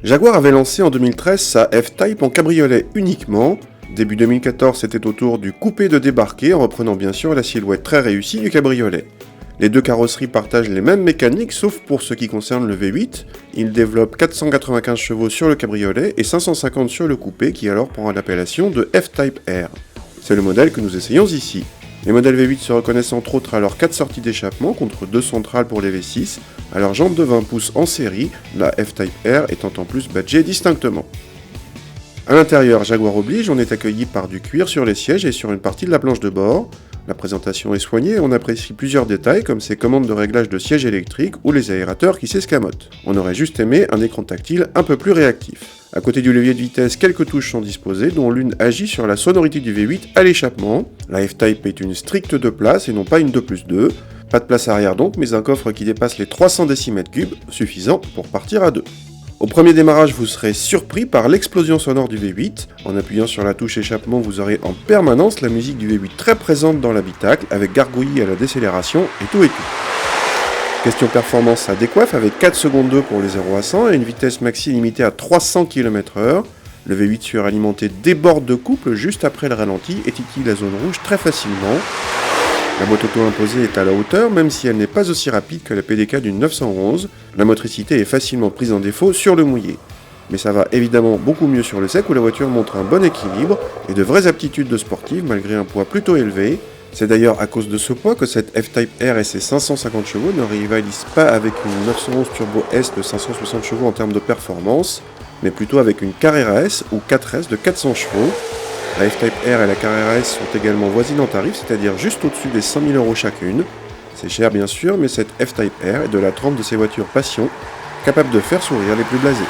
Jaguar avait lancé en 2013 sa F-Type en cabriolet uniquement. Début 2014, c'était au tour du coupé de débarquer, en reprenant bien sûr la silhouette très réussie du cabriolet. Les deux carrosseries partagent les mêmes mécaniques, sauf pour ce qui concerne le V8. Il développe 495 chevaux sur le cabriolet et 550 sur le coupé, qui alors prend l'appellation de F-Type R. C'est le modèle que nous essayons ici. Les modèles V8 se reconnaissent entre autres à leurs 4 sorties d'échappement contre 2 centrales pour les V6, à leur jambe de 20 pouces en série, la F-Type R étant en plus badgée distinctement. A l'intérieur, Jaguar oblige, on est accueilli par du cuir sur les sièges et sur une partie de la planche de bord. La présentation est soignée et on apprécie plusieurs détails comme ces commandes de réglage de sièges électriques ou les aérateurs qui s'escamotent. On aurait juste aimé un écran tactile un peu plus réactif. À côté du levier de vitesse, quelques touches sont disposées, dont l'une agit sur la sonorité du V8 à l'échappement. La F-Type est une stricte 2 places et non pas une 2+2. Pas de place arrière donc, mais un coffre qui dépasse les 300 décimètres cubes, suffisant pour partir à deux. Au premier démarrage, vous serez surpris par l'explosion sonore du V8. En appuyant sur la touche échappement, vous aurez en permanence la musique du V8 très présente dans l'habitacle, avec gargouillis à la décélération et tout. Question performance, ça décoiffe avec 4 secondes 2 pour les 0 à 100 et une vitesse maxi limitée à 300 km/h. Le V8 suralimenté déborde de couple juste après le ralenti et titille la zone rouge très facilement. La boîte auto imposée est à la hauteur, même si elle n'est pas aussi rapide que la PDK d'une 911. La motricité est facilement prise en défaut sur le mouillé. Mais ça va évidemment beaucoup mieux sur le sec où la voiture montre un bon équilibre et de vraies aptitudes de sportive malgré un poids plutôt élevé. C'est d'ailleurs à cause de ce poids que cette F-Type R et ses 550 chevaux ne rivalisent pas avec une 911 Turbo S de 560 chevaux en termes de performance, mais plutôt avec une Carrera S ou 4S de 400 chevaux. La F-Type R et la Carrera S sont également voisines en tarif, c'est-à-dire juste au-dessus des 100 000 € chacune. C'est cher bien sûr, mais cette F-Type R est de la trempe de ces voitures passion, capable de faire sourire les plus blasés.